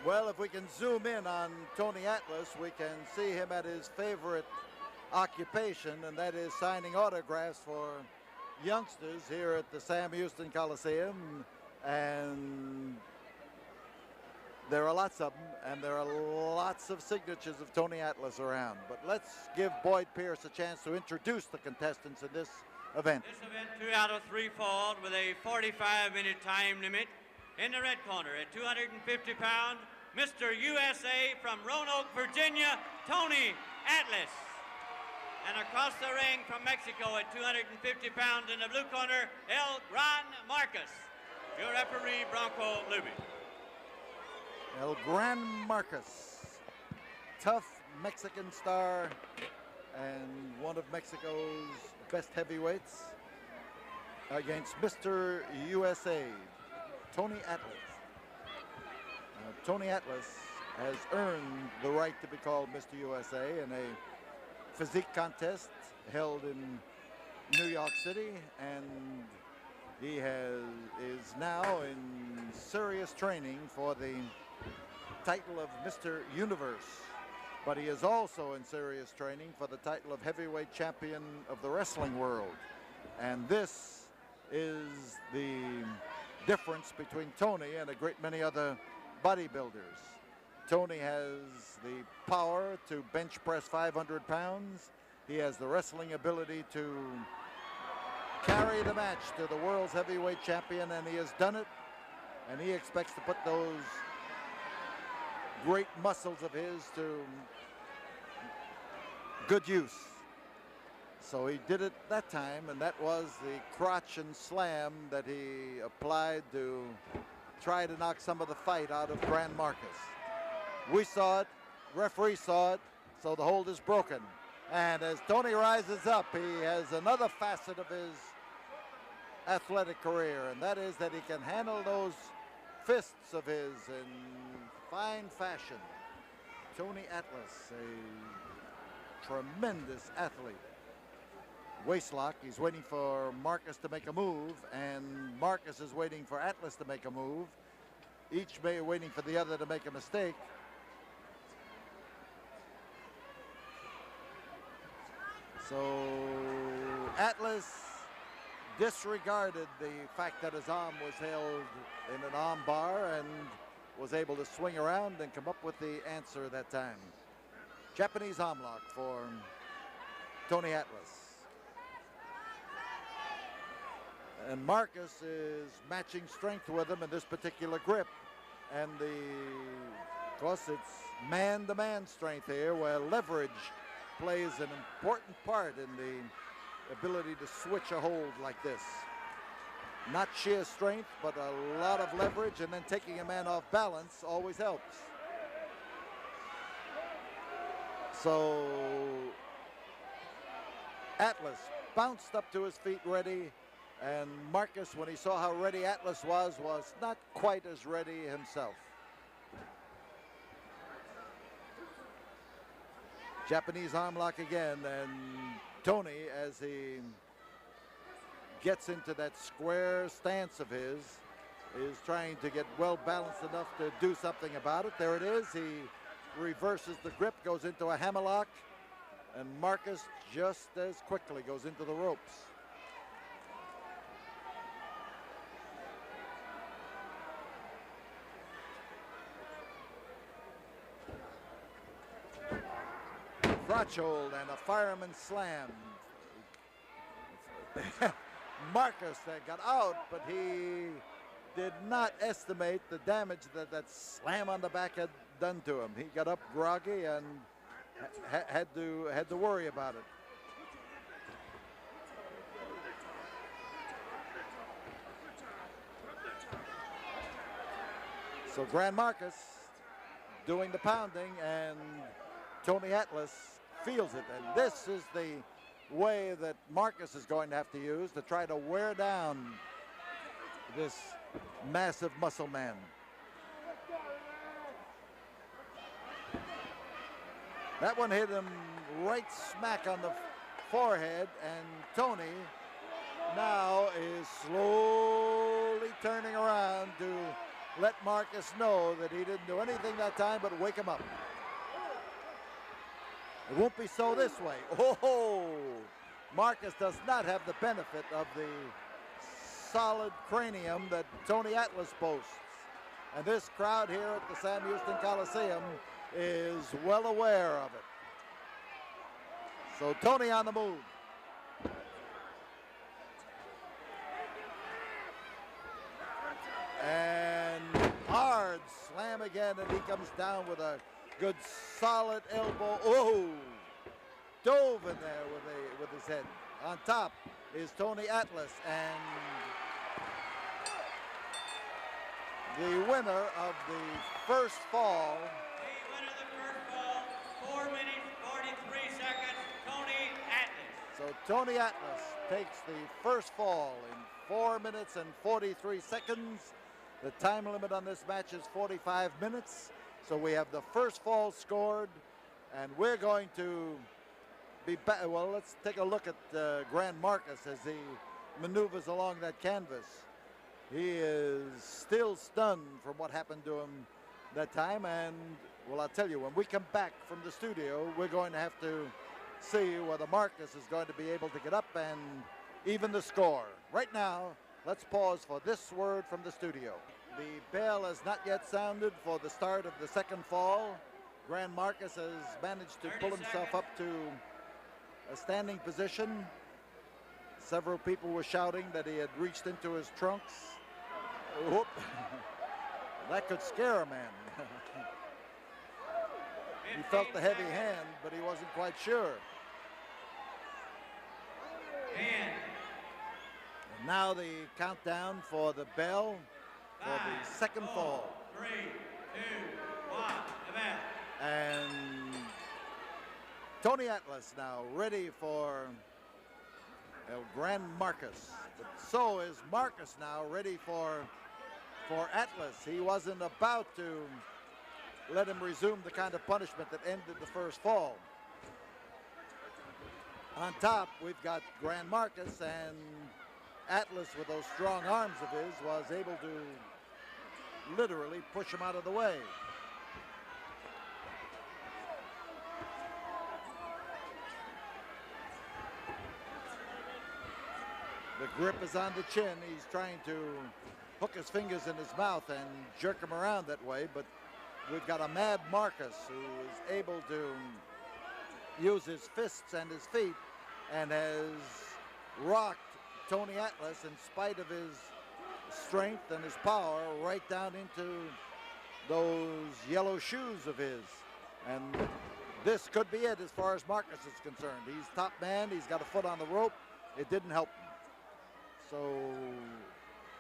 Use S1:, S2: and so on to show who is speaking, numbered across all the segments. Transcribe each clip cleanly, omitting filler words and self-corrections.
S1: Well, if we can zoom in on Tony Atlas, we can see him at his favorite occupation, and that is signing autographs for youngsters here at the Sam Houston Coliseum. And there are lots of them, and there are lots of signatures of Tony Atlas around. But let's give Boyd Pierce a chance to introduce the contestants in this event.
S2: This event, 2 out of 3 fall with a 45-minute time limit. In the red corner at 250 pounds, Mr. USA from Roanoke, Virginia, Tony Atlas. And across the ring from Mexico at 250 pounds in the blue corner, El Gran Markus. Your referee, Bronco Luby.
S1: El Gran Markus, tough Mexican star and one of Mexico's best heavyweights, against Mr. USA, Tony Atlas. Tony Atlas has earned the right to be called Mr. USA in a physique contest held in New York City, and he is now in serious training for the title of Mr. Universe, but he is also in serious training for the title of heavyweight champion of the wrestling world. And this is the difference between Tony and a great many other bodybuilders. Tony has the power to bench press 500 pounds. He has the wrestling ability to carry the match to the world's heavyweight champion, and he has done it. And he expects to put those great muscles of his to good use. So he did it that time, and that was the crotch and slam that he applied to try to knock some of the fight out of Gran Markus. We saw it, referee saw it, so the hold is broken. And as Tony rises up, he has another facet of his athletic career, and that is that he can handle those fists of his in fine fashion. Tony Atlas, a tremendous athlete. Waistlock, he's waiting for Markus to make a move, and Markus is waiting for Atlas to make a move. Each waiting for the other to make a mistake. So Atlas disregarded the fact that his arm was held in an arm bar and was able to swing around and come up with the answer that time. Japanese arm lock for Tony Atlas. And Markus is matching strength with him in this particular grip. And of course, it's man-to-man strength here, where leverage plays an important part in the ability to switch a hold like this. Not sheer strength, but a lot of leverage, and then taking a man off balance always helps. So Atlas bounced up to his feet ready, and Markus, when he saw how ready Atlas was not quite as ready himself. Japanese arm lock again, and Tony, as he gets into that square stance of his, is trying to get well balanced enough to do something about it. There it is. He reverses the grip, goes into a hammerlock, and Markus just as quickly goes into the ropes. Crotch hold and a fireman slam. Markus got out, but he did not estimate the damage that that slam on the back had done to him. He got up groggy and had to worry about it. So Gran Markus doing the pounding, and Tony Atlas feels it, and this is the way that Markus is going to have to use to try to wear down this massive muscle man. That one hit him right smack on the forehead, and Tony now is slowly turning around to let Markus know that he didn't do anything that time but wake him up. It won't be so this way. Oh, Markus does not have the benefit of the solid cranium that Tony Atlas boasts. And this crowd here at the Sam Houston Coliseum is well aware of it. So Tony on the move. And hard slam again, and he comes down with a good solid elbow. Oh, dove in there with his head. On top is Tony Atlas, and the winner of the first fall.
S2: The winner of the first fall, 4 minutes, 43 seconds, Tony Atlas.
S1: So Tony Atlas takes the first fall in 4 minutes and 43 seconds. The time limit on this match is 45 minutes. So we have the first fall scored, and we're going to be back. Well, let's take a look at Gran Markus as he maneuvers along that canvas. He is still stunned from what happened to him that time, and well, I'll tell you, when we come back from the studio, we're going to have to see whether Markus is going to be able to get up and even the score. Right now, let's pause for this word from the studio. The bell has not yet sounded for the start of the second fall. Gran Markus has managed to pull himself up to a standing position. Several people were shouting that he had reached into his trunks. Whoop. That could scare a man. He felt the heavy hand, but he wasn't quite sure. And now the countdown for the bell for the second fall.
S2: 3, 2, 1, the bell.
S1: And Tony Atlas now ready for El Gran Markus. But so is Markus now ready for Atlas. He wasn't about to let him resume the kind of punishment that ended the first fall. On top, we've got Gran Markus, and Atlas, with those strong arms of his, was able to literally push him out of the way. The grip is on the chin. He's trying to hook his fingers in his mouth and jerk him around that way, but we've got a mad Markus who is able to use his fists and his feet and has rocked Tony Atlas, in spite of his strength and his power, right down into those yellow shoes of his. And this could be it as far as Markus is concerned. He's top man. He's got a foot on the rope. It didn't help him. So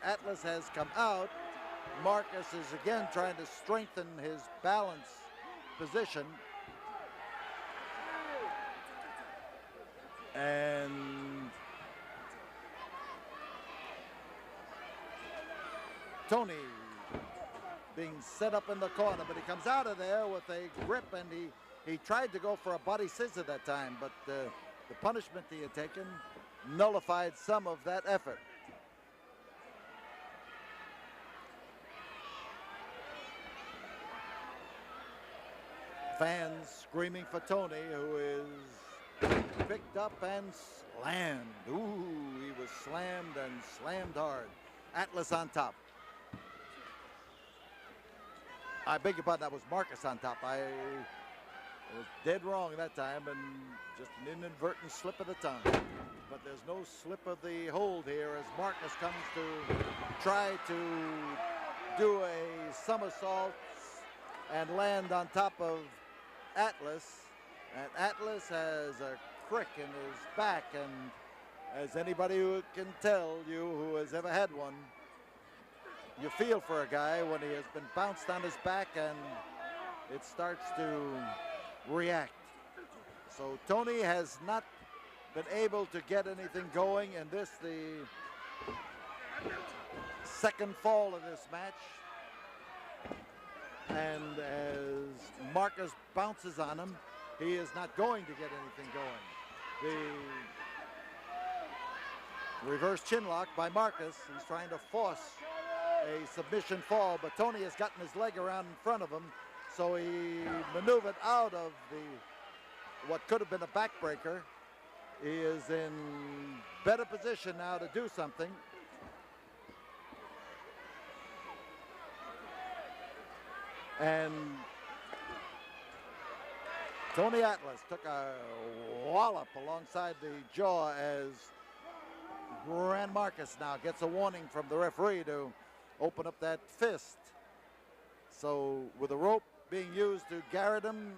S1: Atlas has come out. Markus is again trying to strengthen his balance position. And Tony being set up in the corner, but he comes out of there with a grip, and he tried to go for a body scissor that time, but the punishment he had taken nullified some of that effort. Fans screaming for Tony, who is picked up and slammed. Ooh, he was slammed and slammed hard. Atlas on top. I beg your pardon, that was Markus on top. I was dead wrong that time, and just an inadvertent slip of the tongue. But there's no slip of the hold here as Markus comes to try to do a somersault and land on top of Atlas. And Atlas has a crick in his back, and as anybody who can tell you who has ever had one, you feel for a guy when he has been bounced on his back and it starts to react. So Tony has not been able to get anything going in this, the second fall of this match. And as Markus bounces on him, he is not going to get anything going. The reverse chin lock by Markus. He's trying to force a submission fall, but Tony has gotten his leg around in front of him, so he maneuvered out of what could have been a backbreaker. He is in better position now to do something. And Tony Atlas took a wallop alongside the jaw as Gran Markus now gets a warning from the referee to open up that fist. So with the rope being used to garrot him,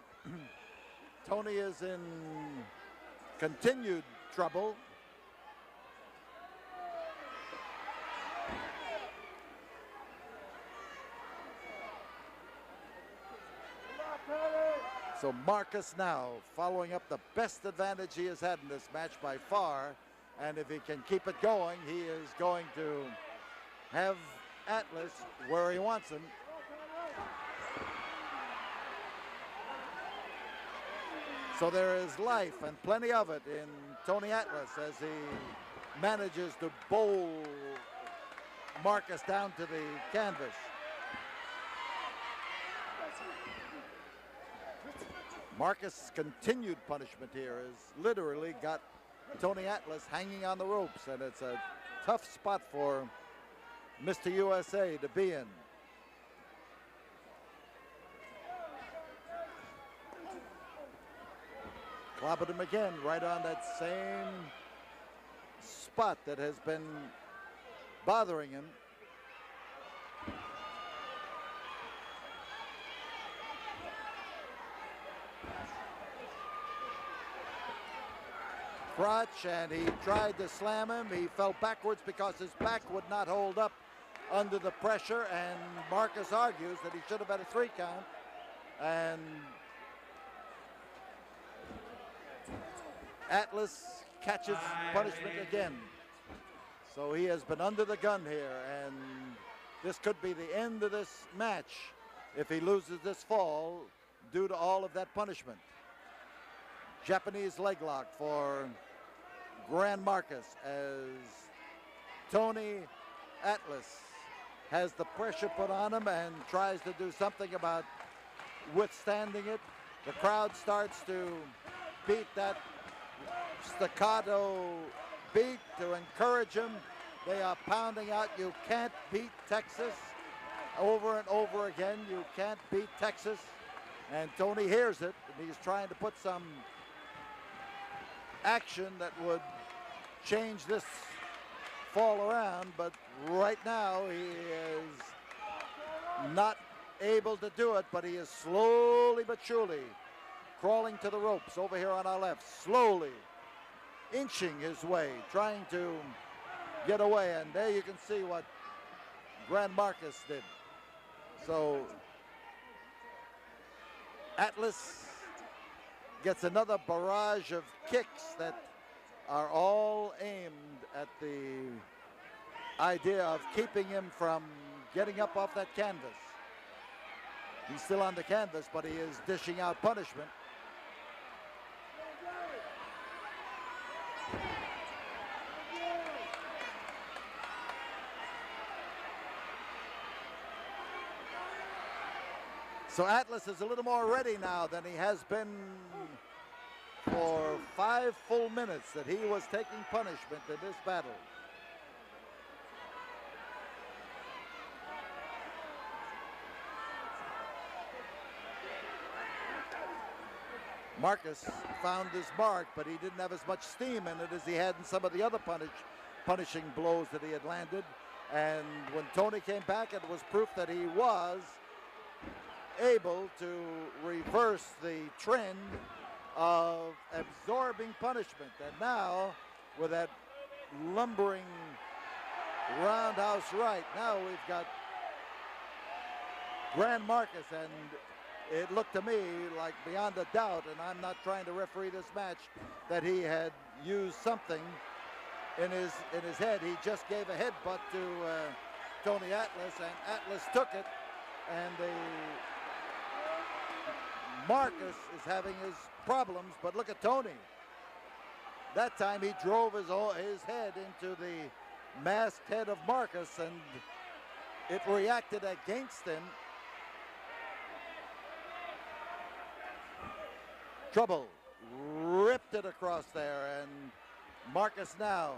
S1: Tony is in continued trouble. So Markus now following up the best advantage he has had in this match by far, and if he can keep it going, he is going to have Atlas where he wants him. So there is life and plenty of it in Tony Atlas as he manages to bowl Markus down to the canvas. Markus' continued punishment here has literally got Tony Atlas hanging on the ropes, and it's a tough spot for Mr. USA to be in. Clobbered him again right on that same spot that has been bothering him. Crotch, and he tried to slam him. He fell backwards because his back would not hold up under the pressure, and Markus argues that he should have had a 3 count. And Atlas catches punishment again. So he has been under the gun here, and this could be the end of this match if he loses this fall due to all of that punishment. Japanese leg lock for Gran Markus as Tony Atlas has the pressure put on him and tries to do something about withstanding it. The crowd starts to beat that staccato beat to encourage him. They are pounding out, "You can't beat Texas," over and over again. "You can't beat Texas." And Tony hears it, and he's trying to put some action that would change this fall around, but right now he is not able to do it, but he is slowly but surely crawling to the ropes over here on our left, slowly inching his way, trying to get away, and there you can see what Gran Markus did. So Atlas gets another barrage of kicks that are all aimed at the idea of keeping him from getting up off that canvas. He's still on the canvas, but he is dishing out punishment. So Atlas is a little more ready now than he has been for 5 full minutes that he was taking punishment in this battle. Markus found his mark, but he didn't have as much steam in it as he had in some of the other punishing blows that he had landed. And when Tony came back, it was proof that he was able to reverse the trend of absorbing punishment. And now, with that lumbering roundhouse right, now we've got Gran Markus, and it looked to me like beyond a doubt, and I'm not trying to referee this match, that he had used something in his head. He just gave a headbutt to Tony Atlas, and Atlas took it, and Markus is having his problems, but look at Tony. That time he drove his head into the masked head of Markus, and it reacted against him. Trouble ripped it across there, and Markus now,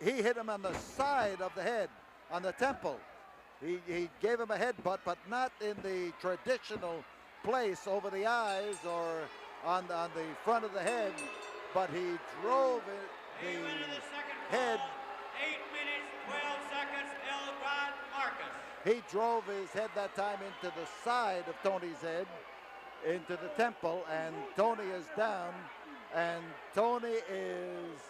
S1: he hit him on the side of the head, on the temple. He gave him a headbutt, but not in the traditional place over the eyes or on the front of the head, but he drove the head.
S2: 8 minutes, 12 seconds, El Gran Markus.
S1: He drove his head that time into the side of Tony's head, into the temple, and Tony is down, and Tony is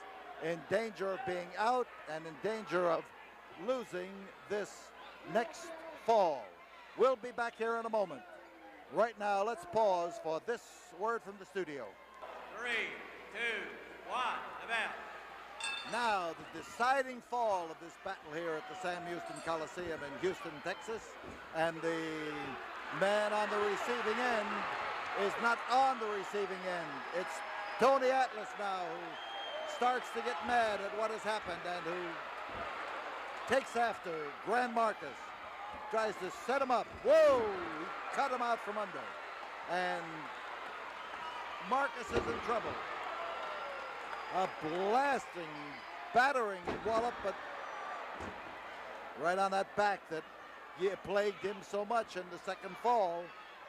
S1: in danger of being out and in danger of losing this next fall. We'll be back here in a moment. Right now, let's pause for this word from the studio.
S2: 3, 2, 1, the bell.
S1: Now, the deciding fall of this battle here at the Sam Houston Coliseum in Houston, Texas, and the man on the receiving end is not on the receiving end. It's Tony Atlas now who starts to get mad at what has happened and who takes after Gran Markus, tries to set him up. Whoa! He cut him out from under. And Markus is in trouble. A blasting, battering wallop, but right on that back that plagued him so much in the second fall,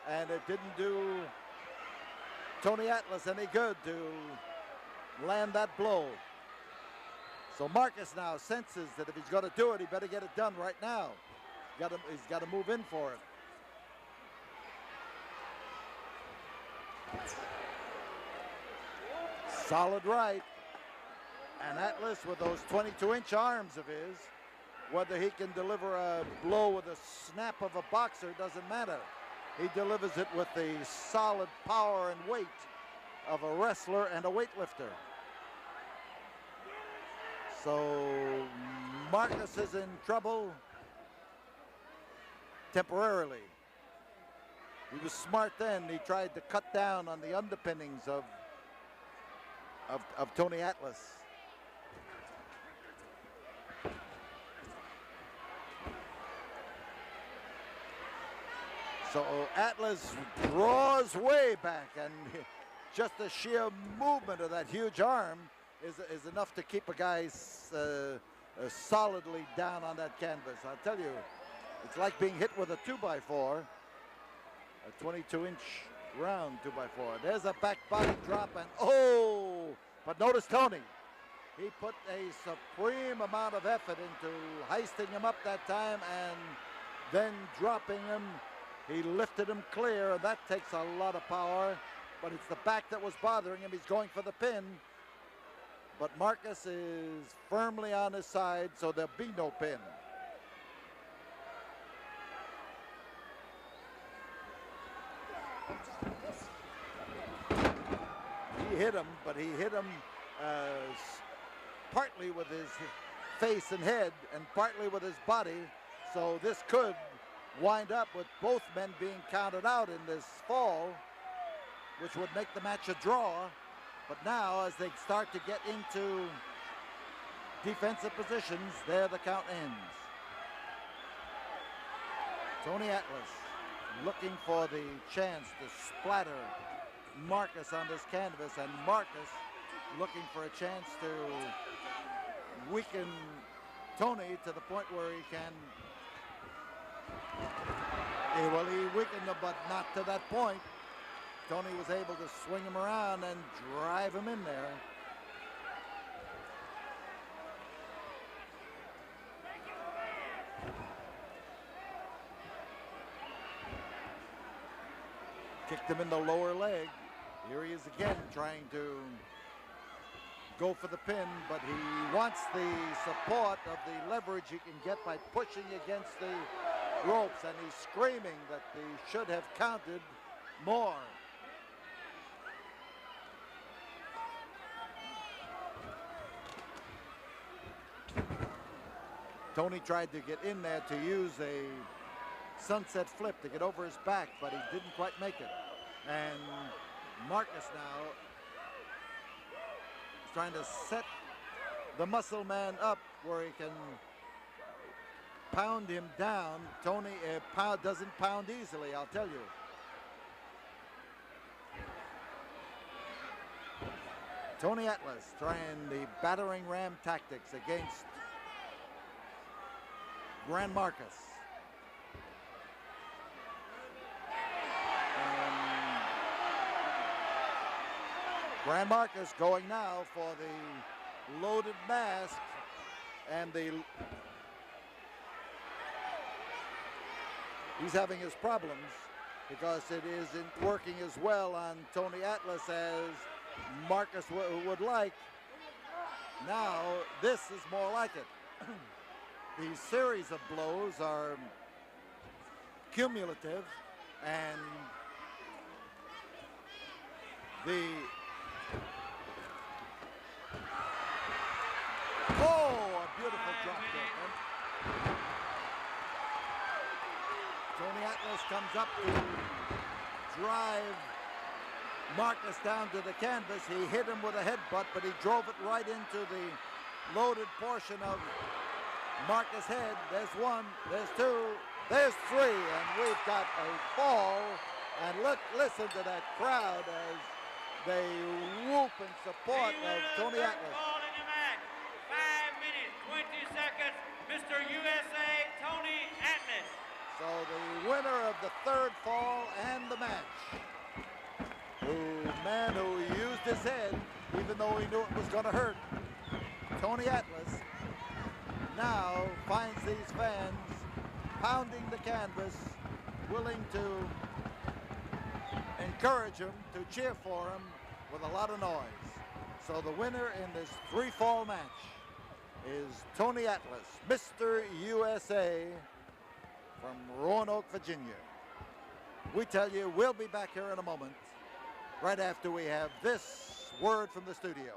S1: and it didn't do Tony Atlas any good to land that blow. So Markus now senses that if he's going to do it, he better get it done right now. He's got to move in for it. Solid right. And Atlas, with those 22-inch arms of his, whether he can deliver a blow with a snap of a boxer doesn't matter. He delivers it with the solid power and weight of a wrestler and a weightlifter. So Markus is in trouble temporarily. He was smart then. He tried to cut down on the underpinnings of Tony Atlas. So Atlas draws way back, and just the sheer movement of that huge arm is enough to keep a guy solidly down on that canvas. I'll tell you, it's like being hit with a 2x4, a 22-inch round 2x4. There's a back body drop, and oh! But notice Tony. He put a supreme amount of effort into heisting him up that time and then dropping him. He lifted him clear, and that takes a lot of power, but it's the back that was bothering him. He's going for the pin, but Markus is firmly on his side, so there'll be no pin. He hit him, but he hit him partly with his face and head and partly with his body, so this could wind up with both men being counted out in this fall, which would make the match a draw. But now, as they start to get into defensive positions, there the count ends. Tony Atlas looking for the chance to splatter Markus on this canvas, and Markus looking for a chance to weaken Tony to the point where he can. Well, he weakened him, but not to that point. Tony was able to swing him around and drive him in there. Kicked him in the lower leg. Here he is again trying to go for the pin, but he wants the support of the leverage he can get by pushing against the ropes, and he's screaming that he should have counted more. Tony tried to get in there to use a sunset flip to get over his back, but he didn't quite make it. And Markus now is trying to set the muscle man up where he can pound him down. Tony doesn't pound easily, I'll tell you. Tony Atlas trying the battering ram tactics against Gran Markus. Gran Markus going now for the loaded mask, and he's having his problems because it isn't working as well on Tony Atlas as Markus would like. Now this is more like it. The series of blows are cumulative, and a beautiful drop kick. Tony Atlas comes up to drive Markus down to the canvas. He hit him with a headbutt, but he drove it right into the loaded portion of Markus' head. There's one, there's two, there's three, and we've got a fall. And listen to that crowd as they whoop in support of Tony Atlas.
S2: 5 minutes, 20 seconds, Mr. USA, Tony Atlas.
S1: So the winner of the third fall and the match, man who used his head even though he knew it was going to hurt, Tony Atlas, now finds these fans pounding the canvas, willing to encourage him, to cheer for him with a lot of noise. So the winner in this three-fall match is Tony Atlas, Mr. USA from Roanoke, Virginia. We tell you, we'll be back here in a moment, right after we have this word from the studio.